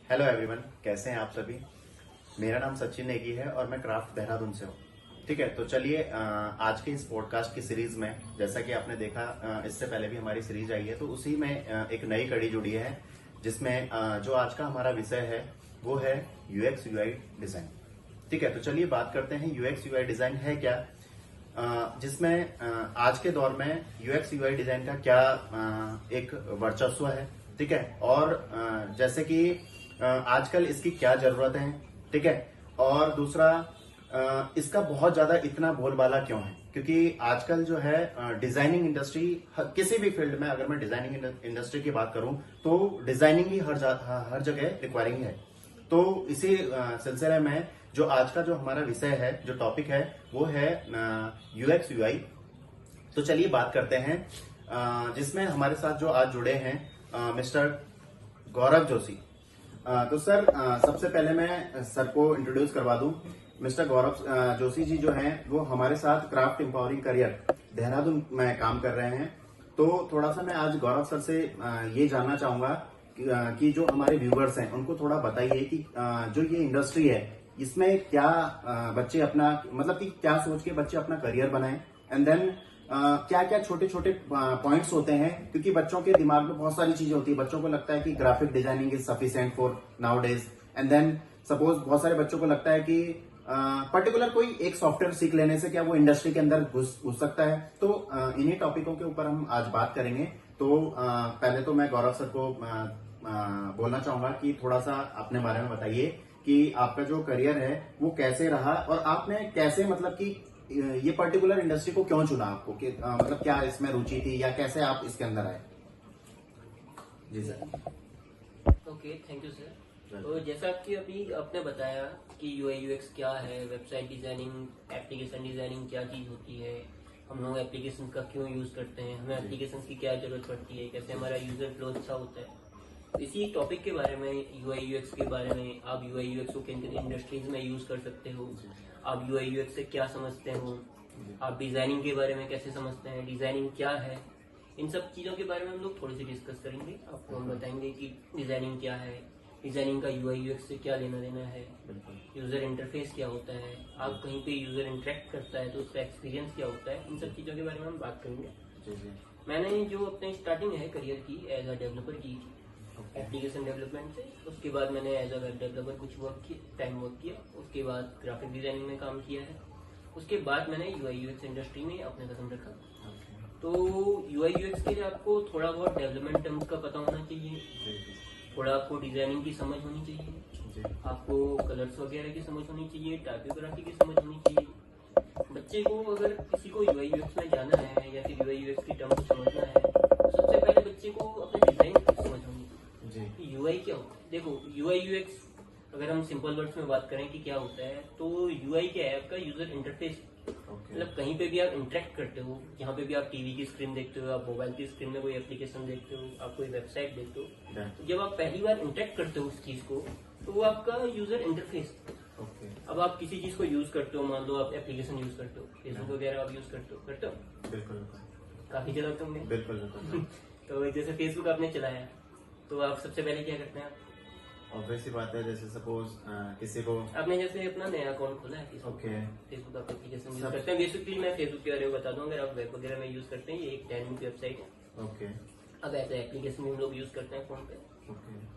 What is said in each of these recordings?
Hello everyone, कैसे हैं आप सभी। मेरा नाम सचिन नेगी है और मैं क्राफ्ट देहरादून से हूँ। ठीक है, तो चलिए आज के इस पॉडकास्ट की सीरीज में, जैसा कि आपने देखा इससे पहले भी हमारी सीरीज आई है, तो उसी में एक नई कड़ी जुड़ी है जिसमें जो आज का हमारा विषय है वो है यूएक्स यूआई डिजाइन। ठीक है, तो चलिए बात करते हैं यूएक्स यूआई डिजाइन है क्या, जिसमें आज के दौर में यूएक्स यूआई डिजाइन का क्या एक वर्चस्व है। ठीक है, और जैसे कि आजकल इसकी क्या जरूरत है। ठीक है, और दूसरा इसका बहुत ज्यादा इतना बोलबाला क्यों है, क्योंकि आजकल जो है डिजाइनिंग इंडस्ट्री, किसी भी फील्ड में अगर मैं डिजाइनिंग इंडस्ट्री की बात करूं तो डिजाइनिंग ही हर जगह रिक्वायरिंग है। तो इसी सिलसिले में जो आज का जो हमारा विषय है, जो टॉपिक है, वो है यूएक्स यूआई। तो चलिए बात करते हैं, जिसमें हमारे साथ जो आज जुड़े हैं मिस्टर गौरव जोशी। तो सर, सबसे पहले मैं सर को इंट्रोड्यूस करवा दूं। मिस्टर गौरव जोशी जी जो हैं वो हमारे साथ क्राफ्ट एम्पावरिंग करियर देहरादून में काम कर रहे हैं। तो थोड़ा सा मैं आज गौरव सर से ये जानना चाहूंगा कि जो हमारे व्यूवर्स हैं उनको थोड़ा बताइए कि जो ये इंडस्ट्री है इसमें क्या बच्चे अपना, मतलब कि क्या सोच के बच्चे अपना करियर बनाएं, एंड देन क्या क्या छोटे छोटे पॉइंट्स होते हैं, क्योंकि बच्चों के दिमाग में बहुत सारी चीजें होती है। बच्चों को लगता है कि graphic designing is sufficient for nowadays, and then suppose बहुत सारे बच्चों को लगता है कि पर्टिकुलर कोई एक सॉफ्टवेयर सीख लेने से क्या वो इंडस्ट्री के अंदर घुस सकता है। तो इन्हीं टॉपिकों के ऊपर हम आज बात करेंगे। तो पहले तो मैं गौरव सर को बोलना चाहूंगा कि थोड़ा सा अपने बारे में बताइए कि आपका जो करियर है वो कैसे रहा और आपने कैसे, मतलब कि ये पर्टिकुलर इंडस्ट्री को क्यों चुना आपको, कि मतलब क्या इसमें रुचि थी या कैसे आप इसके अंदर आए। जी sir. Okay, thank you sir. तो जैसा कि अभी आपने बताया कि यूआई यूएक्स क्या है, वेबसाइट डिजाइनिंग, एप्लीकेशन डिजाइनिंग क्या चीज होती है, हम लोग एप्लीकेशन का क्यों यूज करते हैं, हमें एप्लीकेशन की क्या जरूरत पड़ती है, कैसे हमारा यूजर फ्लो अच्छा होता है, तो इसी टॉपिक के बारे में, यूआई यूएक्स के बारे में, आप यूआई यूएक्स को किन किन इंडस्ट्रीज में यूज कर सकते हो, आप यूआई यूएक्स से क्या समझते हो, आप डिजाइनिंग के बारे में कैसे समझते हैं, डिजाइनिंग क्या है, इन सब चीजों के बारे में हम लोग थोड़ी सी डिस्कस करेंगे। आपको हम बताएंगे कि डिजाइनिंग क्या है, डिजाइनिंग का यूआई यूएक्स से क्या लेना देना है, यूजर इंटरफेस क्या होता है, आप कहीं पे यूजर इंटरेक्ट करता है तो उसका एक्सपीरियंस क्या होता है, इन सब चीजों के बारे में हम बात करेंगे। मैंने जो अपने स्टार्टिंग है करियर की एज अ डेवलपर की एप्लीकेशन डेवलपमेंट से, उसके बाद मैंने एज अ वेब डेवलपर कुछ टाइम वर्क किया, उसके बाद ग्राफिक डिजाइनिंग में काम किया है, उसके बाद मैंने यूआई यूएक्स इंडस्ट्री में अपने कदम रखा। तो यूआई यूएक्स के लिए आपको थोड़ा बहुत डेवलपमेंट टर्म्स का पता होना चाहिए, थोड़ा आपको डिजाइनिंग की समझ होनी चाहिए, आपको कलर्स वगैरह की समझ होनी चाहिए, टाइपोग्राफी की समझ होनी चाहिए। बच्चे को अगर किसी को यूआई यूएक्स में जाना है या फिर यूआई यूएक्स की टर्म को समझना है तो सबसे पहले बच्चे को अपने डिजाइन की समझ होनी चाहिए। यूआई क्या होता है? देखो, यूआई यूएक्स अगर हम सिंपल वर्ड्स में बात करें कि क्या होता है, तो यूआई क्या है? आपका यूजर इंटरफेस। मतलब कहीं पे भी आप इंटरेक्ट करते हो, यहाँ पे भी आप टीवी की स्क्रीन देखते हो, आप मोबाइल की स्क्रीन में कोई एप्लीकेशन देखते हो, आप कोई वेबसाइट देखते हो, तो जब आप पहली बार इंटरेक्ट करते हो उस चीज को, तो वो आपका यूजर इंटरफेस। अब आप किसी चीज को यूज करते हो, मान लो आप एप्लीकेशन यूज करते हो, फेसबुक वगैरह आप यूज करते हो बिल्कुल काफी जगह तो होंगे। बिल्कुल। तो जैसे फेसबुक आपने चलाया तो आप सबसे पहले क्या करते हैं? ऑब्वियस सी बात है, जैसे सपोज किसी को आपने जैसे अपना नया अकाउंट खोला है फेसबुक आप एप्लीकेशन यूज करते हैं। बेसिकली मैं फेसबुक के बारे में बता दूं, अगर आप वेब वगैरह में यूज करते हैं, ये एक डायनेमिक वेबसाइट है। अब ऐसे एप्लीकेशन भी हम लोग यूज करते हैं फोन पे।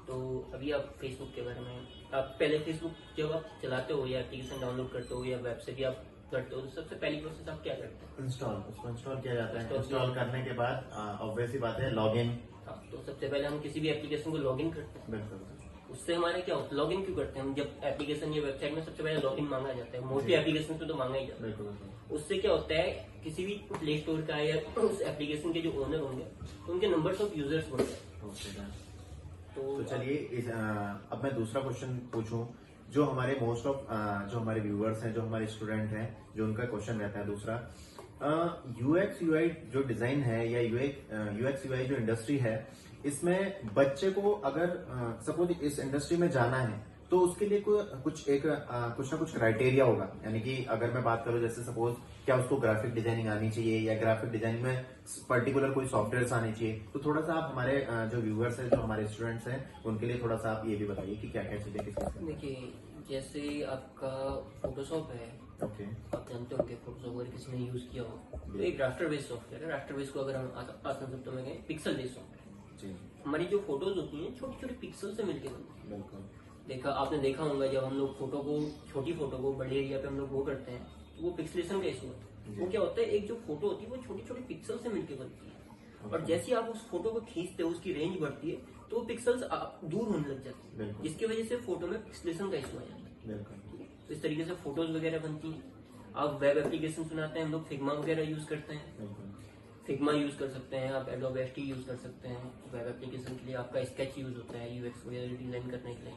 तो अभी आप फेसबुक के बारे में, आप पहले फेसबुक जब आप चलाते हो या एप्लीकेशन डाउनलोड करते हो या वेब से भी आप करते हो, तो सबसे पहली प्रोसेस आप क्या करते हैं? उसको इंस्टॉल किया जाता है। इंस्टॉल करने के बाद ऑब्वियस सी बात है, लॉग इन। तो सबसे पहले हम किसी भी एप्लीकेशन को लॉग इन करते हैं। बिल्कुल। उससे हमारे क्या होता है, लॉग इन क्यों करते हैं हम? जब एप्लीकेशन या वेबसाइट में सबसे पहले लॉग इन मांगा जाता है, मोस्टली एप्लीकेशन में तो मांगा ही जाता है। उससे क्या होता है, किसी भी प्ले स्टोर का या उस एप्लीकेशन के जो ओनर होंगे तो उनके नंबर्स ऑफ यूजर्स बढ़ते हैं। तो चलिए अब मैं दूसरा क्वेश्चन पूछूं, जो हमारे मोस्ट ऑफ जो हमारे व्यूअर्स हैं, जो हमारे स्टूडेंट हैं, जो उनका क्वेश्चन रहता है दूसरा, यूएक्स यूआई जो डिजाइन है या यूएक्स यूआई जो इंडस्ट्री है, इसमें बच्चे को अगर सपोज इस इंडस्ट्री में जाना है तो उसके लिए कुछ ना कुछ क्राइटेरिया होगा। यानी कि अगर मैं बात करूं, जैसे सपोज क्या उसको ग्राफिक डिजाइनिंग आनी चाहिए या ग्राफिक डिजाइनिंग में पर्टिकुलर कोई सॉफ्टवेयर आने चाहिए, तो थोड़ा सा आप हमारे जो व्यूअर्स हैं, जो हमारे स्टूडेंट्स हैं, उनके लिए थोड़ा सा आप ये भी बताइए कि क्या क्या चीजें किस किस। देखिए, जैसे आपका फोटोशॉप है, ओके। आप जानते हो कि फोटोशॉप अगर किसी ने यूज किया हो तो एक रास्टर बेस्ड सॉफ्टवेयर है। रास्टर बेस्ड को अगर हम आसान शब्दों में कहें, पिक्सल बेस्ड सॉफ्टवेयर। जी हमारी जो फोटोज होती हैं छोटी छोटी पिक्सल से मिलकर बनती हैं। बिल्कुल। देखा, आपने देखा होगा जब हम लोग फोटो को, छोटी फोटो को बड़े एरिया पे हम लोग वो करते हैं तो वो पिक्सलेशन का इशू होता है। वो क्या होता है, एक जो फोटो होती है वो छोटी छोटी पिक्सल से मिलकर बनती है, और जैसे आप उस फोटो को खींचते हो उसकी रेंज बढ़ती है तो वो पिक्सल्स दूर होने लग जाती है, बिल्कुल। जिसकी वजह से फोटो में पिक्सलेशन का इशू आ जाता है। बिल्कुल। तो इस तरीके से फोटोज वगैरह बनती हैं। आप वेब एप्लीकेशन सुनाते हैं, हम लोग फिग्मा वगैरह यूज करते हैं। बिल्कुल। फिग्मा यूज कर सकते हैं, आप एडोबे एसटी यूज कर सकते हैं। वेब एप्लीकेशन के लिए आपका स्केच यूज होता है यूएक्स वगैरह डिजाइन करने के लिए।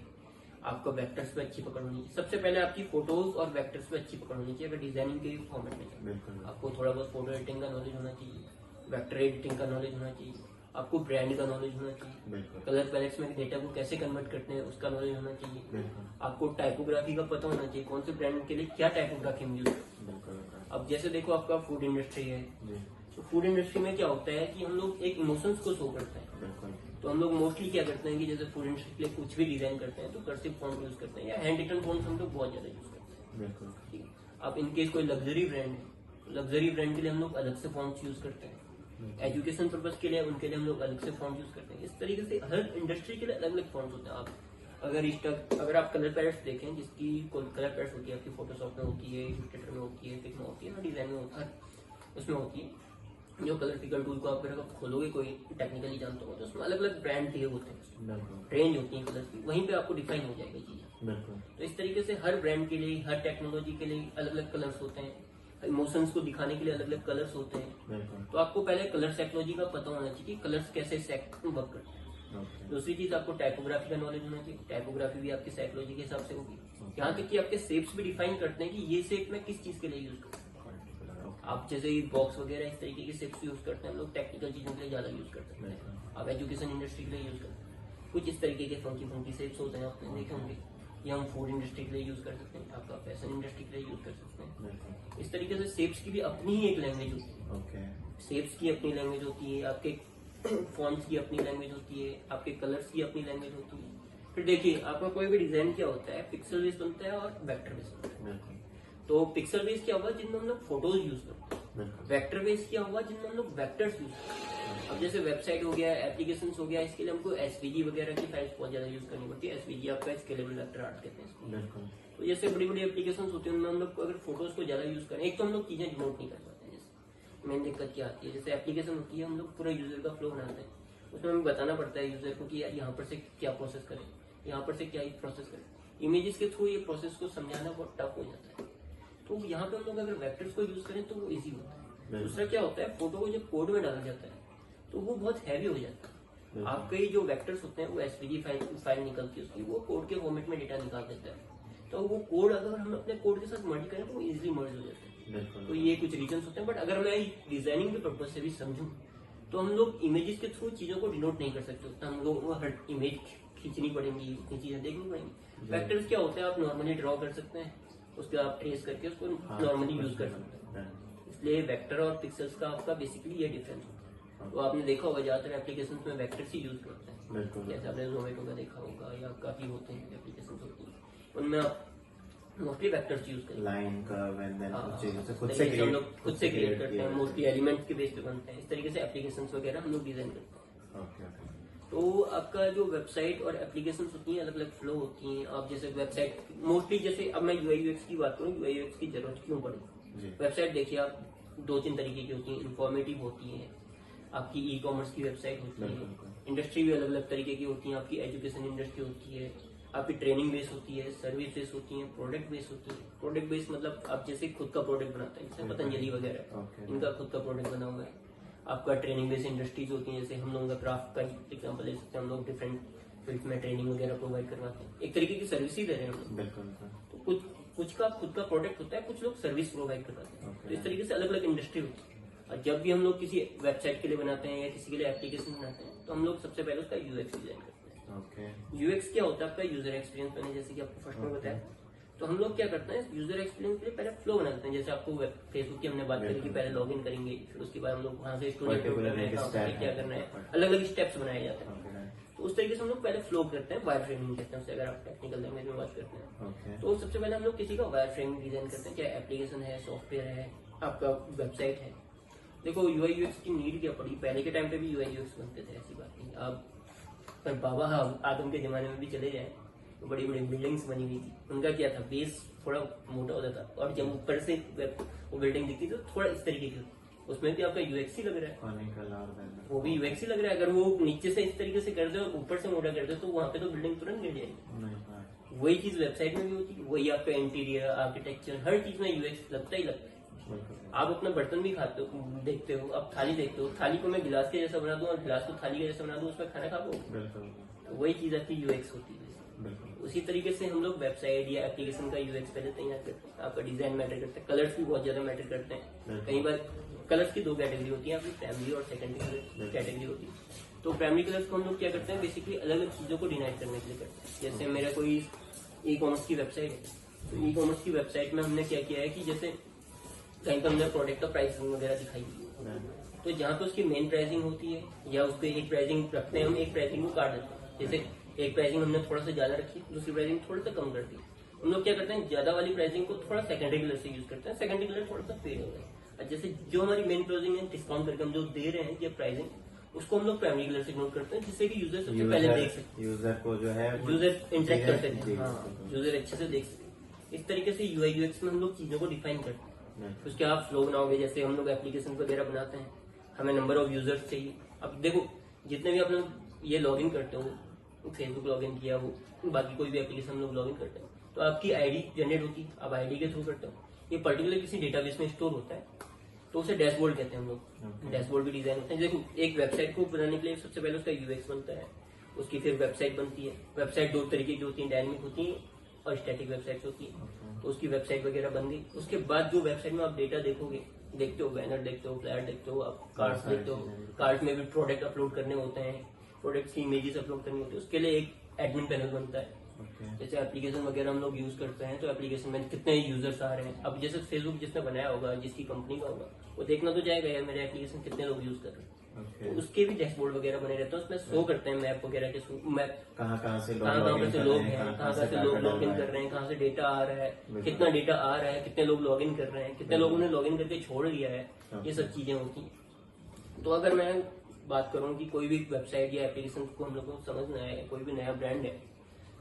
आपको वेक्टर्स पे अच्छी पकड़ होनी चाहिए। सबसे पहले आपकी फोटोज और वेक्टर्स पे अच्छी पकड़ होनी चाहिए अगर डिजाइनिंग के फॉर्मेट में चाहिए। बिल्कुल। आपको थोड़ा बहुत फोटो एडिटिंग का नॉलेज होना चाहिए, वेक्टर एडिटिंग का नॉलेज होना चाहिए, आपको ब्रांड का नॉलेज होना चाहिए, बिल्कुल। कलर पैलेट्स में डेटा को कैसे कन्वर्ट करते हैं उसका नॉलेज होना चाहिए, बिल्कुल। आपको टाइपोग्राफी का पता होना चाहिए, कौन से ब्रांड के लिए क्या टाइपोग्राफी हम यूज करते हैं। बिल्कुल। अब जैसे देखो, आपका फूड इंडस्ट्री है, जी तो फूड इंडस्ट्री में क्या होता है कि हम लोग एक इमोशंस को शो करते हैं। बिल्कुल। तो हम लोग मोस्टली क्या करते हैं कि जैसे फूड इंडस्ट्री के लिए कुछ भी डिजाइन करते हैं तो कर्सिव फॉन्ट यूज करते हैं या हैंड रिटन फॉन्ट हम लोग बहुत ज्यादा यूज करते हैं। बिल्कुल। ठीक है। अब इनकेस कोई लग्जरी ब्रांड है, लग्जरी ब्रांड के लिए हम लोग अलग से फॉन्ट यूज करते हैं। एजुकेशन पर्पज के लिए उनके लिए हम लोग अलग से फॉन्ट यूज करते हैं। इस तरीके से हर इंडस्ट्री के लिए अलग अलग फॉन्ट होते हैं। आप अगर आप कलर पैलेट्स देखें, जिसकी कलर पैलेट्स होती है आपकी फोटोशॉप में होती है, इलस्ट्रेटर में होती है, फिग्मा होती है, डिजाइन में होता है, उसमें होती है। जो कलर पिकर टूल को आप अगर खोलोगे, कोई टेक्निकली जानते हो तो उसमें अलग अलग ब्रांड दिए होते हैं, बिल्कुल। रेंज होती है कलर की, वहीं पे आपको डिफाइन हो जाएगी चीजें। बिल्कुल। तो इस तरीके से हर ब्रांड के लिए, हर टेक्नोलॉजी के लिए अलग अलग कलर्स होते हैं। इमोशंस को दिखाने के लिए अलग अलग कलर्स होते हैं। बिल्कुल। तो आपको पहले कलर साइकोलॉजी का पता होना चाहिए कि कलर्स कैसे वर्क करते हैं। ओके। दूसरी चीज, आपको टाइपोग्राफी का नॉलेज होना चाहिए। टाइपोग्राफी भी आपकी साइकोलॉजी के हिसाब से होगी। यहाँ तक कि आपके शेप्स भी डिफाइन करते हैं कि ये शेप में किस चीज के लिए यूज करते हैं। आप जैसे बॉक्स वगैरह इस तरीके के शेप्स यूज करते हैं, हम लोग टेक्निकल चीजों के लिए ज्यादा यूज करते हैं। आप एजुकेशन इंडस्ट्री के लिए यूज करते हैं, कुछ इस तरीके के फंकी फंकी शेप्स होते हैं, आपने देखे होंगे। ये हम फूड इंडस्ट्री के लिए यूज कर सकते हैं, आपका फैशन इंडस्ट्री के लिए यूज कर सकते हैं। बिल्कुल। इस तरीके से शेप्स की भी अपनी ही एक लैंग्वेज होती है। ओके। शेप्स की अपनी लैंग्वेज होती है, आपके फॉन्ट्स की अपनी लैंग्वेज होती है, आपके कलर्स की अपनी लैंग्वेज होती है। फिर देखिए, आपका कोई भी डिजाइन क्या होता है, पिक्सल बेस्ड बनता है और वेक्टर बेस्ड बनता है। बिल्कुल। तो पिक्सल बेस्ड क्या होगा, जिनमें हम लोग फोटोज यूज करते हैं। बिल्कुल। वेक्टर बेस्ड क्या होगा, जिनमें हम लोग वेक्टर्स यूज करते हैं। अब जैसे वेबसाइट हो गया, एप्लीकेशन हो गया, इसके लिए हमको एसवीजी वगैरह की फाइल्स बहुत ज्यादा यूज करनी पड़ती है। एसवीजी आपका स्केलेबल वेक्टर आर्ट कहते हैं इसको। बिल्कुल। तो जैसे बड़ी बड़ी एप्लीकेशन होती है, उनमें हम लोग अगर फोटोज को ज्यादा यूज करें, एक तो हम लोग चीजें डिनोट नहीं कर पाते हैं। जैसे मेन दिक्कत क्या आती है, जैसे एप्लीकेशन होती है, हम लोग पूरा यूजर का फ्लो बनाते हैं, उसमें हमें बताना पड़ता है यूजर को कि यार यहाँ पर से क्या प्रोसेस करें, यहाँ पर से क्या प्रोसेस करें। इमेजेस के थ्रू ये प्रोसेस को समझाना बहुत टफ हो जाता है। तो यहाँ पे हम लोग अगर वेक्टर्स को यूज करें तो वो इजी होता है। दूसरा क्या होता है, फोटो को जब कोड में डाला जाता है तो वो बहुत हैवी हो जाता है। आपके जो वेक्टर्स होते हैं वो एसवीजी फाइल निकलती है उसकी, वो कोड के फॉर्मेट में डेटा निकाल देता है। तो वो कोड अगर हम अपने कोड के साथ मर्ज करें तो वो इजिली मर्ज हो जाता है। बिल्कुल। तो ये कुछ रीजन होते हैं। बट अगर मैं डिजाइनिंग के पर्पज से भी समझूं तो हम लोग इमेजेस के थ्रू चीजों को डिनोट नहीं कर सकते। तो हम लोग वो हर इमेज खींचनी पड़ेंगी, इतनी चीजें देखनी पड़ेंगी। वेक्टर्स क्या होते हैं, आप नॉर्मली ड्रॉ कर सकते हैं, उसके आप ट्रेस करके उसको नॉर्मली यूज कर सकते हैं। इसलिए वेक्टर और पिक्सल्स का आपका बेसिकली ये डिफरेंस होता है। तो आपने देखा होगा ज्यादातर एप्लीकेशन में वेक्टर्स ही यूज करते हैं। बिल्कुल। जैसे आपने जोमेटो का देखा होगा या काफी होते हैं एप्लीकेशन होती है, उनमें आप मोस्टली वेक्टर्स यूज करते हैं। लाइन कर्व एंड देन हाँ, कुछ चीजें से इस खुद से तरीके से हम क्रिएट लोग खुद से क्रिएट करते हैं, मोस्टली एलिमेंट के बेस पे बनते हैं। इस तरीके से एप्लीकेशन वगैरह हम लोग डिजाइन करते हैं। ओके। ओके। तो आपका जो वेबसाइट और एप्लीकेशन होती हैं, अलग अलग फ्लो होती हैं। आप जैसे वेबसाइट मोस्टली, जैसे अब मैं यूआई यूएक्स की बात करूँ, यूआई यूएक्स की जरूरत क्यों पड़ी। जी। वेबसाइट देखिए, आप 2-3 तरीके की होती हैं। इन्फॉर्मेटिव होती है, आपकी ई कॉमर्स की वेबसाइट होती है। बिल्कुल। इंडस्ट्री भी अलग अलग तरीके की होती है। आपकी एजुकेशन इंडस्ट्री होती है, आपकी ट्रेनिंग बेस होती है, सर्विस बेस होती है, प्रोडक्ट बेस होती है। प्रोडक्ट बेस मतलब आप जैसे खुद का प्रोडक्ट बनाते हैं, जैसे पतंजलि वगैरह, ओके। इनका खुद का प्रोडक्ट बना हुआ है। आपका ट्रेनिंग बेस इंडस्ट्रीज होती हैं, जैसे हम लोगों का क्राफ्ट का एग्जांपल ले सकते हैं। हम लोग डिफरेंट फील्ड में ट्रेनिंग वगैरह प्रोवाइड करवाते हैं, एक तरीके की सर्विस ही दे रहे हैं हम लोग। बिल्कुल। तो कुछ का खुद का प्रोडक्ट होता है, कुछ लोग सर्विस प्रोवाइड करवाते हैं। तो इस तरीके से अलग अलग इंडस्ट्री होती है। और जब भी हम लोग किसी वेबसाइट के लिए बनाते हैं या किसी के लिए एप्लीकेशन बनाते हैं, तो हम लोग सबसे पहले उसका यूएक्स डिजाइन करते हैं। ओके। यूएक्स क्या होता है, आपका यूजर एक्सपीरियंस। मैंने जैसे कि आपको फर्स्ट में बताया, तो हम लोग क्या करते हैं, यूजर एक्सपीरियंस के लिए पहले फ्लो बना देते हैं। जैसे आपको फेसबुक की हमने बात करी कि पहले लॉग इन करेंगे, फिर उसके बाद हम लोग वहाँ से स्टोरी क्या करना है, अलग अलग स्टेप्स बनाए जाते हैं। तो उस तरीके से हम लोग पहले फ्लो करते हैं, वायर फ्रेमिंग कहते हैं उसे, अगर आप टेक्निकल लैंग्वेज में बात करते हैं। तो सबसे पहले हम लोग किसी का वायर फ्रेमिंग डिजाइन करते हैं, चाहे एप्लीकेशन है, सॉफ्टवेयर है, आपका वेबसाइट है। देखो यूआई यूएक्स की नीड क्या पड़ी, पहले के टाइम पे भी यूआई यूएक्स बनते थे, ऐसी बात नहीं। अब पर बाबा आदम के जमाने में भी चले जाए तो बड़ी बड़ी बिल्डिंग्स बनी हुई थी, उनका क्या था, बेस थोड़ा मोटा होता था, और जब ऊपर से वो बिल्डिंग दिखती तो थोड़ा इस तरीके की, उसमें भी आपका यूएक्स ही लग रहा है, वो भी यूएक्स ही लग रहा है। अगर वो नीचे से इस तरीके से कर दे और ऊपर से मोटा कर दे तो वहाँ पे तो बिल्डिंग तुरंत गिर जाएगी। वही चीज वेबसाइट में भी होती है, वही आपका इंटीरियर, आर्किटेक्चर, हर चीज में यूएक्स लगता ही लगता है। आप अपना बर्तन भी खाते हो, देखते हो, आप थाली देखते हो, थाली को मैं गिलास के जैसा बना दूं और गिलास को थाली के जैसा बना दूं, उसमें खाना खा पाओ, वही चीज आपकी यूएक्स होती है। उसी तरीके से हम लोग वेबसाइट या एप्लीकेशन का यूएक्स पहले तैयार करते हैं। आपका डिजाइन मैटर करता है, कलर्स भी बहुत ज्यादा मैटर करते हैं। कई बार कलर्स की दो कैटेगरी होती है, आपकी प्राइमरी और सेकेंडरी कैटेगरी होती है। तो प्राइमरी कलर्स को हम लोग क्या करते हैं, बेसिकली अलग अलग चीजों को डिनाइट करने के लिए करते हैं। जैसे मेरा कोई ई कॉमर्स की वेबसाइट है, तो ई कॉमर्स की वेबसाइट में हमने क्या किया है कि जैसे कहीं पर हमने प्रोडक्ट का प्राइसिंग वगैरह दिखाई है, तो जहाँ पे उसकी मेन प्राइसिंग होती है या उस पर एक प्राइसिंग रखते हैं, हम एक प्राइसिंग को काट देते हैं। जैसे एक प्राइसिंग हमने थोड़ा सा ज्यादा रखी, दूसरी प्राइसिंग थोड़ा सा कम कर दी। हम लोग क्या करते हैं, ज्यादा वाली प्राइसिंग को थोड़ा सेकेंडरी कलर से यूज करते हैं, सेकेंडरी कलर थोड़ा सा फेड हो गया है। जैसे जो हमारी मेन प्राइसिंग है, डिस्काउंट करके हम जो दे रहे हैं या प्राइसिंग, उसको हम लोग प्राइमरी कलर से नोट करते हैं, जिससे कि यूजर सबसे पहले देख सके, यूजर को जो है यूजर इंटरेक्ट कर सके, यूजर अच्छे से देख सके। इस तरीके से यूआई यूएक्स में हम लोग चीजों को डिफाइन करते हैं। उसके आप फ्लो बनाओगे, जैसे हम लोग एप्लीकेशन वगैरह बनाते हैं, हमें नंबर ऑफ यूजर्स चाहिए। अब देखो जितने भी आप लोग ये लॉगिन करते हो, फेसबुक लॉगिन किया हो, बाकी कोई भी एप्लीकेशन हम लोग लॉगिन करते हैं, तो आपकी आईडी जनरेट होती है, आप आईडी के थ्रू करते हो। ये पर्टिकुलर किसी डेटाबेस में स्टोर होता है, तो उसे डैशबोर्ड कहते हैं हम लोग। डैशबोर्ड भी डिजाइन होते हैं। देखो एक वेबसाइट को बनाने के लिए सबसे पहले उसका यूएक्स बनता है, उसकी फिर वेबसाइट बनती है। वेबसाइट दो तरीके की होती है, डायनेमिक होती है और स्टैटिक वेबसाइट होती है। तो उसकी वेबसाइट वगैरह बन गई, उसके बाद जो वेबसाइट में आप डेटा देखते हो, बैनर देखते हो, फ्लैट देखते हो, आप कार्ड्स देखते हो, कार्ड में भी प्रोडक्ट अपलोड करने होते हैं, प्रोडक्ट की इमेजेस अपलोड करनी होती है, उसके लिए एक एडमिन पैनल बनता है। जैसे एप्लीकेशन वगैरह हम लोग यूज करते हैं, तो एप्लीकेशन में कितने यूजर्स आ रहे हैं। अब जैसे फेसबुक जिसने बनाया होगा, जिसकी कंपनी का होगा, वो देखना तो जाएगा यार मेरे एप्लीकेशन कितने लोग यूज कर रहे हैं। तो उसके भी डैशबोर्ड वगैरह बने रहते हैं, उसमें शो करते हैं मैप वगैरह के, मैप कहाँ से लोग हैं, कहाँ से लोग लॉग इन कर रहे हैं, कहाँ से डेटा आ रहा है, कितना डेटा आ रहा है, कितने लोग लॉग इन कर रहे हैं, कितने लोगों ने लॉग इन करके छोड़ दिया है, ये सब चीजें होती हैं। तो अगर मैं बात करूँ कि कोई भी वेबसाइट या एप्लीकेशन को हम लोग को समझना है, कोई भी नया ब्रांड है,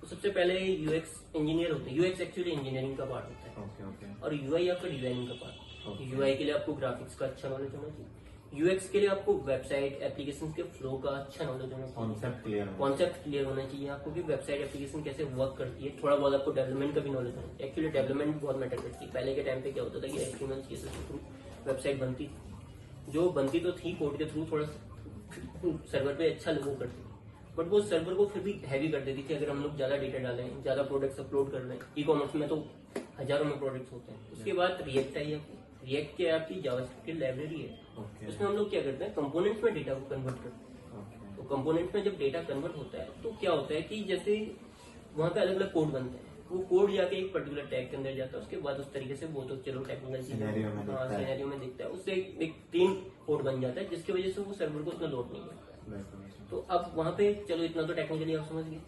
तो सबसे पहले यूएक्स इंजीनियर होते हैं। यूएक्स एक्चुअली इंजीनियरिंग का पार्ट होता है, और यूआई आपका डिजाइनिंग का पार्ट। यूआई के लिए आपको ग्राफिक्स का अच्छा नॉलेज होना चाहिए, यूएक्स के लिए आपको वेबसाइट एप्लीकेशन के फ्लो का अच्छा नॉलेज होना चाहिए, कॉन्सेप्ट क्लियर होना चाहिए आपको कि वेबसाइट एप्लीकेशन कैसे वर्क करती है। थोड़ा बहुत आपको डेवलपमेंट का भी नॉलेज होना चाहिए। एक्चुअली डेवलपमेंट बहुत मैटर करती है। पहले के टाइम पे क्या होता था कि HTML CSS के थ्रू वेबसाइट बनती थी, जो बनती तो थी कोड के थ्रू, थोड़ा सर्वर पे अच्छा वो करती थी, बट वो सर्वर को फिर भी हैवी कर देती थी। अगर हम लोग ज्यादा डेटा डालें, ज्यादा प्रोडक्ट्स अपलोड कर रहे हैं, ई कॉमर्स में तो हजारों में प्रोडक्ट्स होते हैं। उसके बाद रिएक्ट आई है, रिएक्ट के आपकी जावास्क्रिप्ट की लाइब्रेरी है। उसमें हम लोग क्या करते हैं, कंपोनेंट्स में डेटा को कन्वर्ट करते हैं। तो कंपोनेंट्स में जब डेटा कन्वर्ट होता है तो क्या होता है कि जैसे वहाँ पे अलग अलग कोड बनते हैं, वो कोड जाके एक पर्टिकुलर टैग के अंदर जाता है, उसके बाद उस तरीके से वो तो चलो टेक्निकल सिनेरियो में दिखता है, उससे एक क्लीन कोड बन जाता है, जिसकी वजह से वो सर्वर को उसमें लोड नहीं करता है। तो अब वहाँ पे चलो इतना तो टेक्निकली आप समझ गए।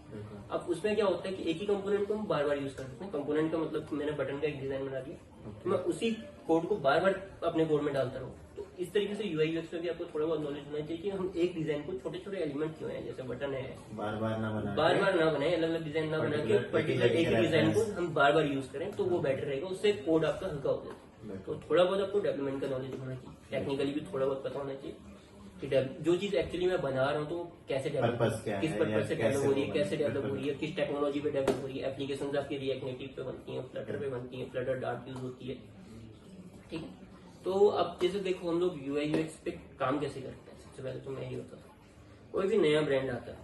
अब उसमें क्या होता है कि एक ही कंपोनेंट को हम बार बार यूज कर सकते हैं। कंपोनेंट का मतलब मैंने बटन का एक डिजाइन बना दिया, तो मैं उसी कोड को बार बार अपने कोड में डालता रहूँ। तो इस तरीके से यूआई यूएक्स में भी आपको थोड़ा बहुत नॉलेज होना चाहिए कि हम एक डिजाइन को छोटे छोटे एलिमेंट क्यों है, जैसे बटन है, बार बार ना बनाए, अलग अलग डिजाइन ना बना के पर्टिकुलर एक ही डिजाइन को हम बार बार यूज करें, तो वो बेटर रहेगा, उससे कोड आपका हल्का हो जाता है। तो थोड़ा बहुत आपको डेवलपमेंट का नॉलेज होना चाहिए, टेक्निकली भी थोड़ा बहुत पता होना चाहिए कि जो चीज एक्चुअली मैं बना रहा हूँ तो कैसे डेवलप, किस पर्पज से डेवलप हो रही है, कैसे डेवलप हो रही है, किस टेक्नोलॉजी पे डेवलप हो रही है। एप्लीकेशन आपकी रिएक्ट नेटिव पे बनती है, फ्लटर पे बनती है, फ्लटर डार्ट यूज होती है, ठीक है। तो अब जैसे देखो हम लोग यूआई यूएक्स पे काम कैसे करते हैं। सबसे पहले तो मैं ये बताता हूँ, कोई भी नया ब्रांड आता है,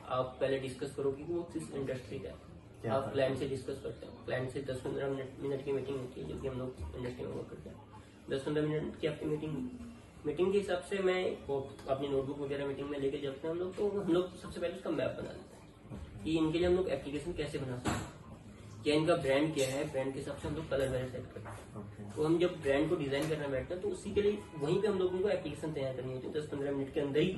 आप पहले डिस्कस करो कि वो किस इंडस्ट्री का है। आप क्लाइंट से डिस्कस करते हो, क्लाइंट से 10-15 मिनट की मीटिंग होती है, जो कि हम लोग इंडस्ट्री में वर्क करते हैं। 10-15 मिनट की आपकी मीटिंग के हिसाब से मैं अपनी नोटबुक वगैरह मीटिंग में लेके जाते हैं हम लोग। तो हम लोग सबसे पहले उसका मैप बना लेते हैं कि इनके लिए हम लोग एप्लीकेशन कैसे बना सकते हैं। क्या इनका ब्रांड क्या है, ब्रांड के हिसाब से हम लोग कलर वगैरह सेट करते हैं। ओके तो हम जब ब्रांड को डिजाइन करना बैठते हैं तो उसी के लिए वहीं पे हम लोगों को एप्लीकेशन तैयार करनी होती है। 10-15 मिनट के अंदर ही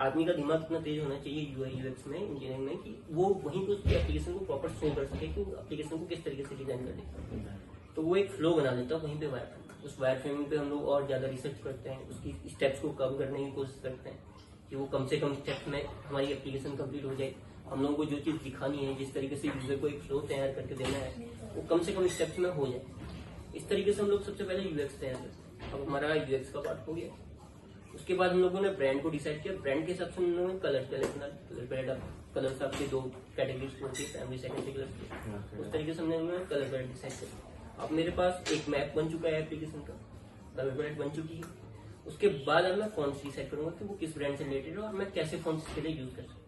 आदमी का दिमाग इतना तेज होना चाहिए यूआई यूएक्स में, इंजीनियरिंग में, कि वो वहीं पे उसकी एप्लीकेशन को प्रॉपर शो कर सके कि एप्लीकेशन को किस तरीके से डिजाइन करनी है। तो वो एक फ्लो बना लेता है वहीं पे वायर फ्रेम। उस वायर फ्रेमिंग पे हम लोग और ज्यादा रिसर्च करते हैं, उसकी स्टेप्स को कम करने की कोशिश करते हैं कि वो कम से कम स्टेप्स में हमारी एप्लीकेशन कंप्लीट हो जाए। हम लोगों को जो चीज दिखानी है, जिस तरीके से यूजर को एक फ्लो तैयार करके देना है, वो कम से कम स्टेप्स में हो जाए। इस तरीके से हम लोग सबसे पहले यूएक्स तैयार करते हैं। अब हमारा यूएक्स का पार्ट हो गया। उसके बाद हम लोगों ने ब्रांड को डिसाइड किया। ब्रांड के हिसाब से हम लोगों ने कलर पैलेट कलर आपके 2 कैटेगरीज होती है, प्राइमरी सेकेंडरी कलर। उस तरीके से हमने कलर पैलेट डिसाइड किया। अब मेरे पास एक मैप बन चुका है एप्लीकेशन का, कलर पैलेट बन चुकी है। उसके बाद अब मैं फॉन्ट्स डिसाइड करूंगा कि वो किस ब्रांड से रिलेटेड है और मैं कैसे फॉन्ट्स के लिए यूज कर सकता हूँ।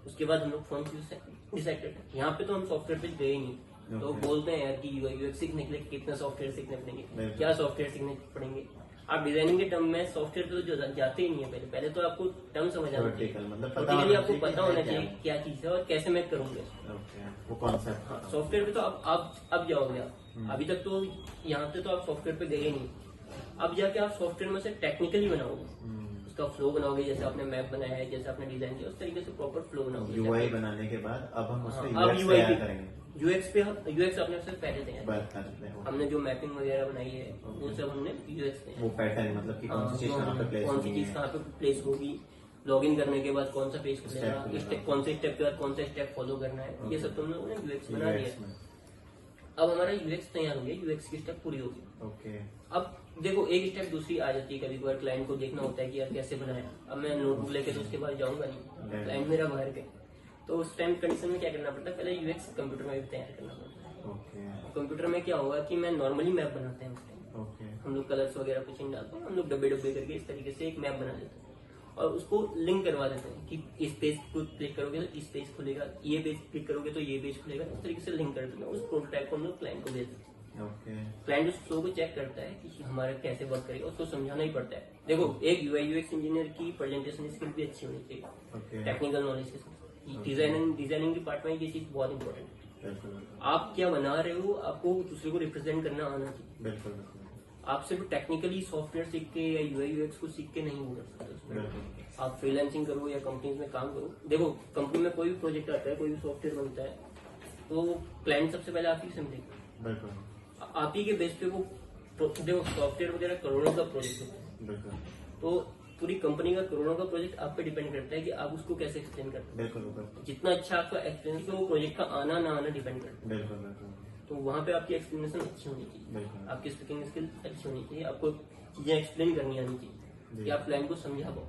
उसके बाद हम लोग फॉन्ट्स डिसाइड करते हैं। यहाँ पे तो हम सॉफ्टवेयर पे गए नहीं, तो बोलते हैं यार कि यूआई यूएक्स सीखने के लिए कितना सॉफ्टवेयर सीखने पड़ेंगे, क्या सॉफ्टवेयर सीखने पड़ेंगे। आप डिजाइनिंग के टर्म में सॉफ्टवेयर पे तो जो जाते ही नहीं है। पहले तो आपको टर्म समझ आना चाहिए, Theoretically आपको पता होना चाहिए क्या चीज है और कैसे मैं करूंगा वो कॉन्सेप्ट। हाँ, सॉफ्टवेयर पे तो अब जाओगे आप। अभी तक तो यहाँ पे तो आप सॉफ्टवेयर पे गए नहीं। अब जाके आप सॉफ्टवेयर में से टेक्निकली बनाओगे, उसका फ्लो बनाओगे। जैसे आपने मैप बनाया है, जैसे आपने डिजाइन किया, उस तरीके से प्रॉपर फ्लो बनाओगे। यूआई बनाने के बाद अब हम उसका अब यूएक्स यूआई तैयार करेंगे। यूएक्स पे यूएक्स अपने से पहले तैयार बात करते हैं हमने जो मैपिंग वगैरह बनाई है वो सब हमने यूएक्स में। वो पैटर्न मतलब कि कौन सी चीज कहाँ पे प्लेस कौन सी होगी चीज कहाँ पे प्लेस होगी, लॉगिन करने के बाद कौन सा पेज खुलेगा, Step खुलेगा। स्टेप कौन से स्टेप के बाद कौन सा स्टेप फॉलो करना है, ये सब तो हम लोगों ने यूएक्स बना UX दिया। में। अब हमारा यूएक्स तैयार हो गया, यूएक्स की स्टेप पूरी होगी। ओके अब देखो एक स्टेप दूसरी आ जाती है। कभी कभार क्लाइंट को देखना होता है कि यार कैसे बनाया। अब मैं नोटबुक लेके तो उसके बाद जाऊंगा नहीं, क्लाइंट मेरा बाहर के। तो उस टाइम कंडीशन में क्या करना पड़ता है, पहले यूएक्स कंप्यूटर में भी तैयार करना पड़ता है। ओके कंप्यूटर में क्या होगा कि मैं नॉर्मली मैप बनाते हैं उस टाइम, ओके हम लोग कलर्स वगैरह कुछ नहीं डालते हैं, हम लोग डब्बे डब्बे करके इस तरीके से एक मैप बना देते हैं और उसको लिंक करवा देते हैं कि इस पेज को क्लिक करोगे तो इस पेज खुलेगा, ये पेज क्लिक करोगे तो ये पेज खुलेगा। इस तरीके से लिंक कर देते हैं। उस प्रोटोटाइप को हम लोग क्लाइंट को भेजते हैं। ओके क्लाइंट उस फ्लो को चेक करता है कि हमारा कैसे वर्क करेगा, उसको समझाना ही पड़ता है। देखो एक यूआई यूएक्स इंजीनियर की प्रेजेंटेशन स्किल भी अच्छी होनी चाहिए, ओके टेक्निकल नॉलेज के साथ। डिजाइनिंग के पार्ट में ये चीज बहुत इंपॉर्टेंट है। बिल्कुल आप क्या बना रहे हो, आपको दूसरे को रिप्रेजेंट करना आना चाहिए। बिल्कुल बिल्कुल आप सिर्फ टेक्निकली सॉफ्टवेयर सीख के या यूआई यूएक्स को सीख के नहीं हो सकते उसमें। बिल्कुल आप फ्रीलांसिंग करो या कंपनीज में काम करो। देखो कंपनी में कोई भी प्रोजेक्ट आता है, कोई भी सॉफ्टवेयर बनता है, तो क्लाइंट सबसे पहले आप ही समझेगा, बिल्कुल आप ही के बेस पे वो देखो सॉफ्टवेयर वगैरह करोड़ों का प्रोजेक्ट होता है, बिल्कुल तो पूरी कंपनी का करोड़ों का प्रोजेक्ट आप पे डिपेंड करता है कि आप उसको कैसे एक्सप्लेन करते हैं। बिल्कुल बिल्कुल जितना अच्छा आपका एक्सपीरियंस है वो प्रोजेक्ट का आना ना आना डिपेंड करता है। बिल्कुल बिल्कुल तो वहाँ पे आपकी एक्सप्लेनेशन अच्छी होनी चाहिए, बिल्कुल आपकी स्पीकिंग स्किल अच्छी होनी चाहिए, आपको चीजें एक्सप्लेन करनी आनी चाहिए कि आप क्लाइंट को समझा पाओ।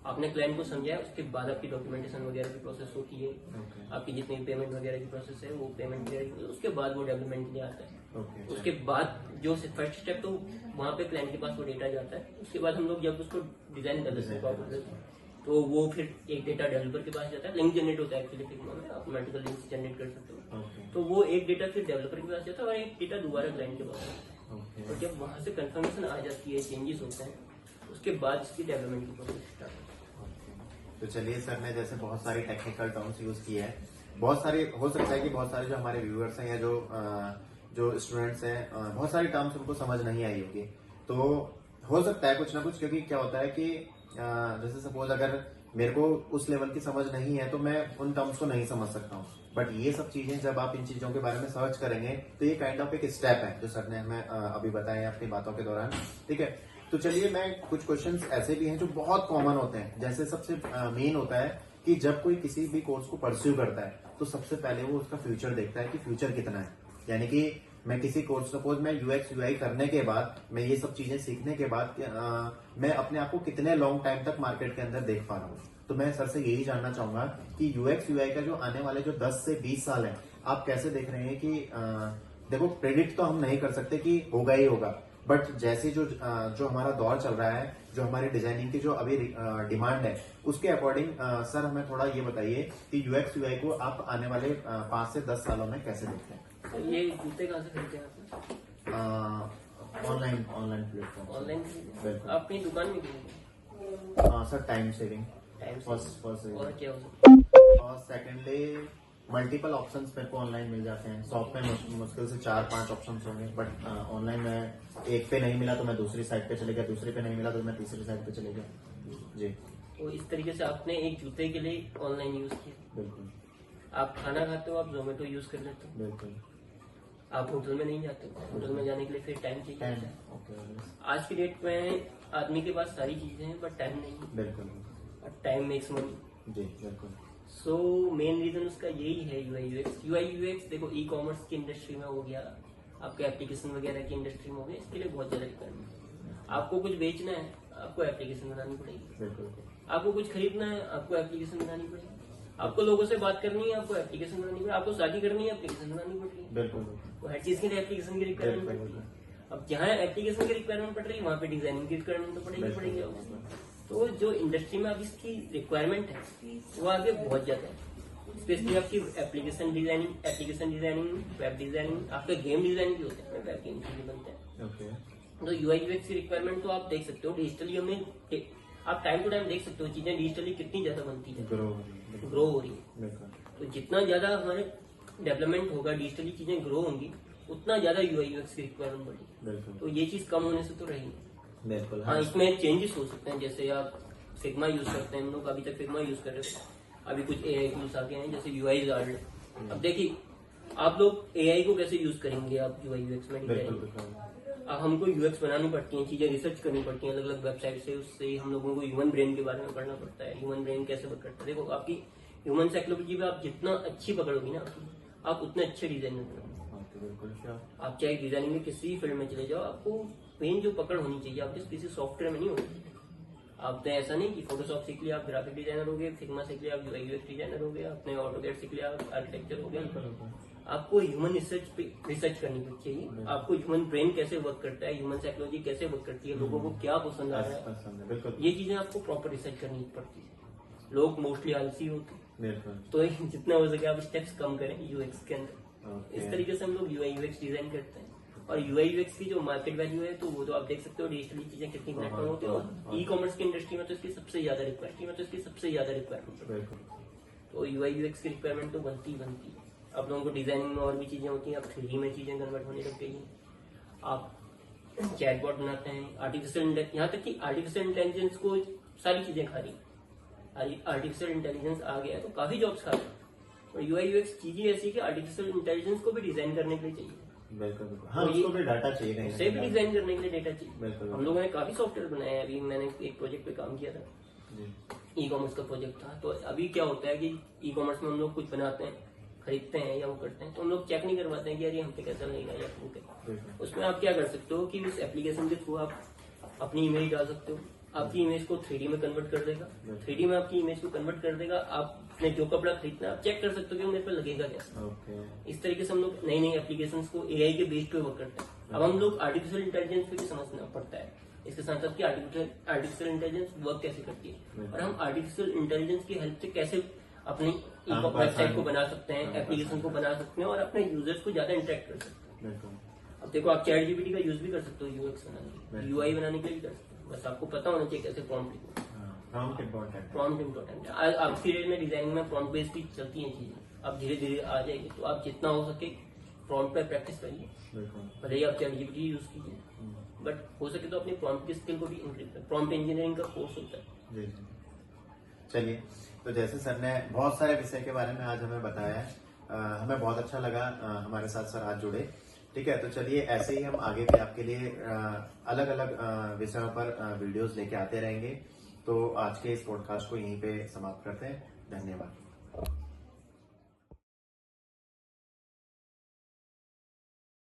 आपने क्लाइंट को समझाया, उसके बाद आपकी डॉक्यूमेंटेशन वगैरह की प्रोसेस होती है, ओके आपकी जितनी पेमेंट वगैरह की प्रोसेस है वो पेमेंट वगैरह, उसके बाद वो डेवलपमेंट के लिए आता है। ओके उसके बाद जो फर्स्ट स्टेप तो वहाँ पे क्लाइंट के पास वो डेटा जाता है। उसके बाद हम लोग जब उसको डिजाइन कर देते हैं तो वो फिर एक डेटा डेवलपर के पास जाता है। लिंक जनरेट होता है एक्चुअली फिग्मा में, आप मल्टीपल लिंक्स जनरेट कर सकते हो। ओके तो वो एक डेटा फिर डेवलपर के पास जाता है और एक डेटा दोबारा क्लाइंट के पास जाता है। ओके और जब वहां से कंफर्मेशन आ जाती है, चेंजेस होते हैं, उसके बाद इसकी डेवलपमेंट की प्रोसेस स्टार्ट होती है। तो चलिए सर ने जैसे बहुत सारी टेक्निकल टर्म्स यूज किए हैं, बहुत सारे हो सकता है कि बहुत सारे जो हमारे व्यूअर्स हैं या जो स्टूडेंट्स हैं, बहुत सारी टर्म्स उनको समझ नहीं आई होगी। तो हो सकता है कुछ ना कुछ, क्योंकि क्या होता है कि जैसे सपोज अगर मेरे को उस लेवल की समझ नहीं है तो मैं उन टर्म्स को नहीं समझ सकता हूँ। बट ये सब चीजें जब आप इन चीजों के बारे में सर्च करेंगे तो ये काइंड ऑफ एक स्टेप है जो सर ने हमें अभी बताया अपनी बातों के दौरान। ठीक है, तो चलिए मैं कुछ क्वेश्चंस ऐसे भी हैं जो बहुत कॉमन होते हैं। जैसे सबसे मेन होता है कि जब कोई किसी भी कोर्स को परस्यू करता है तो सबसे पहले वो उसका फ्यूचर देखता है कि फ्यूचर कितना है। यानी कि मैं किसी कोर्स, सपोज मैं यूएक्स यूआई करने के बाद, मैं ये सब चीजें सीखने के बाद मैं अपने आप को कितने लॉन्ग टाइम तक मार्केट के अंदर देख पा रहा हूँ। तो मैं सर से यही जानना चाहूंगा कि यूएक्स यूआई का जो आने वाले जो 10 से 20 साल है, आप कैसे देख रहे हैं कि देखो प्रेडिक्ट तो हम नहीं कर सकते कि होगा ही होगा, बट जैसे जो हमारा दौर चल रहा है, जो हमारी डिजाइनिंग की जो अभी डिमांड है, उसके अकॉर्डिंग सर हमें थोड़ा ये बताइए कि यूएक्स यूआई को आप आने वाले 5 से 10 सालों में कैसे देखते हैं। तो ये जूते कहाँ से खरीदते हैं आप? Online platform. ऑनलाइन बिल्कुल। आप कहीं दुकान में खरीदते sir time saving time first और क्या हो सकता है? और सेकेंडली मल्टीपल ऑप्शंस मेरे को ऑनलाइन मिल जाते हैं। शॉप में मुश्किल से 4-5 ऑप्शंस होंगे, बट ऑनलाइन में एक पे नहीं मिला तो मैं दूसरी साइट पे चले गया, दूसरी पे नहीं मिला तो मैं तीसरी साइट पे चले गया जी। तो इस तरीके से आपने एक जूते के लिए ऑनलाइन यूज किया। बिल्कुल। आप खाना खाते हो, आप जोमेटो यूज कर लेते हो। बिल्कुल। आप होटल में नहीं जाते हो, होटल में जाने के लिए फिर टाइम चाहिए होता है। ओके। आज की डेट में आदमी के पास सारी चीजें हैं बट टाइम नहीं है। बिल्कुल और टाइम मेक्स मनी। जी। बिल्कुल। सो मेन रीजन उसका यही है यूआई यूएक्स। यूआई यूएक्स देखो ई कॉमर्स की इंडस्ट्री में हो गया, आपके एप्लीकेशन वगैरह की इंडस्ट्री में हो गया, इसके लिए बहुत ज्यादा रिक्वायरमेंट है। आपको कुछ बेचना है, आपको एप्लीकेशन बनानी पड़ेगी। बिल्कुल। आपको कुछ खरीदना है, आपको एप्लीकेशन बनानी पड़ेगी। आपको लोगों से बात करनी है, आपको एप्लीकेशन बनानी पड़ेगी। आपको शादी करनी है, एप्लीकेशन बनानी पड़ेगी। बिल्कुल। तो हर चीज के लिए एप्लीकेशन की रिक्वायरमेंट पड़ती है। अब जहाँ एप्लीकेशन की रिक्वायरमेंट पड़ रही है वहाँ पे डिजाइनिंग की रिक्वायरमेंट तो पड़ेगी आपको। तो जो इंडस्ट्री में अब इसकी रिक्वायरमेंट है वो आगे बहुत ज्यादा है। स्पेशली आपकी एप्लीकेशन डिजाइनिंग, वेब डिजाइनिंग, आपके गेम डिजाइनिंग भी होते हैं, वेब गेम भी बनते हैं। ओके। तो यूआई यूएक्स की रिक्वायरमेंट तो आप देख सकते हो डिजिटली। हमें आप टाइम टू टाइम देख सकते हो चीजें डिजिटली कितनी ज्यादा बनती है, ग्रो हो रही है। तो जितना ज्यादा हमारे डेवलपमेंट होगा, डिजिटली चीजें ग्रो होंगी, उतना ज्यादा यूआई यूएक्स की रिक्वायरमेंट बढ़ेगी। तो ये चीज कम होने से तो रही नहीं। बिल्कुल। हाँ, इसमें चेंजेस हो सकते हैं। जैसे आप फिग्मा यूज करते हैं, हम लोग अभी तक फिग्मा यूज कर रहे थे, अभी कुछ एआई टूल्स आ गए हैं जैसे यूआई गार्ड। अब देखिए आप लोग एआई को कैसे यूज करेंगे आप यूआई यूएक्स में डिजाइन। अब हमको यूएक्स बनानी पड़ती हैं, चीजें रिसर्च करनी पड़ती हैं अलग अलग वेबसाइट से। उससे हम लोगों को ह्यूमन ब्रेन के बारे में पढ़ना पड़ता है, ह्यूमन ब्रेन कैसे वर्क करता है। देखो आपकी ह्यूमन साइकोलॉजी में आप जितना अच्छी पकड़ोगी ना आप उतने अच्छे डिजाइनर बनो। आप चाहे डिजाइनिंग में किसी फील्ड में चले जाओ, आपको मेन जो पकड़ होनी चाहिए आपके किसी सॉफ्टवेयर में नहीं होती। आपने ऐसा नहीं कि फोटोशॉप सीख लिया आप ग्राफिक डिजाइनर हो गए, फिग्मा सीख लिया आप यूआई यूएक्स डिजाइनर हो गए, आपने ऑटोकैड सीख लिया आप आर्किटेक्चर हो गए। आपको ह्यूमन रिसर्च करनी चाहिए। आपको ह्यूमन ब्रेन कैसे वर्क करता है, ह्यूमन साइकोलॉजी कैसे वर्क करती है, लोगों को क्या पसंद आ रहा है, ये चीजें आपको प्रॉपर रिसर्च करनी पड़ती है। लोग मोस्टली आलसी होते हैं, तो जितना हो सके आप स्टेप्स कम करें यूएक्स के अंदर। इस तरीके से हम लोग यूआई यूएक्स डिजाइन करते हैं। और यूआई यूएक्स की जो मार्केट वैल्यू है तो वो तो आप देख सकते हो डिजिटली चीजें कितनी प्लेटफॉर्म होती है। और ई कॉमर्स की इंडस्ट्री में तो इसकी सबसे ज्यादा रिक्वायरमेंट है। तो यूआई यूएक्स की रिक्वायरमेंट तो बनती ही बनती है। आप लोगों को डिजाइनिंग में और भी चीजें होती हैं, अब 3D में चीजें कन्वर्ट होने लग गई हैं। आप चैटबॉट बनाते हैं, आर्टिफिशियल, यहाँ तक कि आर्टिफिशियल इंटेलिजेंस को सारी चीजें खा रही है। आर्टिफिशियल इंटेलिजेंस आ गया है तो काफी जॉब्स खा रही है। और यूआई यूएक्स चीजें ऐसी कि आर्टिफिशियल इंटेलिजेंस को भी डिजाइन करने के लिए चाहिए। हाँ, उसको भी डाटा चाहिए, उसे भी डिजाइन करने के लिए डेटा चाहिए। हम लोगों ने काफी सॉफ्टवेयर बनाए हैं। अभी मैंने एक प्रोजेक्ट पे काम किया था, ई कॉमर्स का प्रोजेक्ट था। तो अभी क्या होता है कि ई कॉमर्स में हम लोग कुछ बनाते हैं, खरीदते हैं या वो करते हैं, तो हम लोग चेक नहीं करवाते हैं कि यार ये हम पे कैसा लगेगा या वो क्या। उसमें आप क्या कर सकते हो कि उस एप्लीकेशन के थ्रू आप अपनी इमेज डाल सकते हो। आपकी इमेज को 3D में कन्वर्ट कर देगा, 3D में आपकी इमेज को कन्वर्ट कर देगा। आपने जो कपड़ा खरीदना है आप चेक कर सकते हो कि मेरे पे लगेगा कैसा। इस तरीके से हम लोग नई नई एप्लीकेशन को एआई के बेस पे वर्क करते हैं। अब हम लोग आर्टिफिशियल इंटेलिजेंस पे भी समझना पड़ता है इसके साथ साथ कि आर्टिफिशियल इंटेलिजेंस वर्क कैसे करती है और हम आर्टिफिशियल इंटेलिजेंस की हेल्प से कैसे अपनी वेबसाइट को बना सकते हैं, एप्लीकेशन को बना सकते हैं और अपने यूजर्स को ज्यादा इंटरेक्ट कर सकते हैं। अब देखो आप चैट जीपीटी का यूज भी कर सकते हो यूएक्स बनाने के, यूआई बनाने के लिए कर सकते हो। बस आपको पता होना चाहिए कैसे प्रॉम्प्ट इम्पोर्टेंट है। आज की डेट में डिजाइनिंग में प्रॉम्प्ट बेस्ड भी चलती हैं चीजें। अब धीरे धीरे आ जाएगी, तो आप जितना हो सके प्रॉम्प्ट पे प्रैक्टिस करिए। भले ही आप चैट जीपीटी यूज कीजिए, बट हो सके तो अपनी प्रॉम्प्ट की स्किल को भी इंक्रीज करें। प्रॉम्प्ट इंजीनियरिंग का कोर्स होता है। चलिए, तो जैसे सर ने बहुत सारे विषय के बारे में आज हमें बताया है, हमें बहुत अच्छा लगा हमारे साथ सर आज जुड़े। ठीक है, तो चलिए ऐसे ही हम आगे भी आपके लिए अलग अलग विषयों पर वीडियोस लेके आते रहेंगे। तो आज के इस पॉडकास्ट को यहीं पे समाप्त करते हैं। धन्यवाद।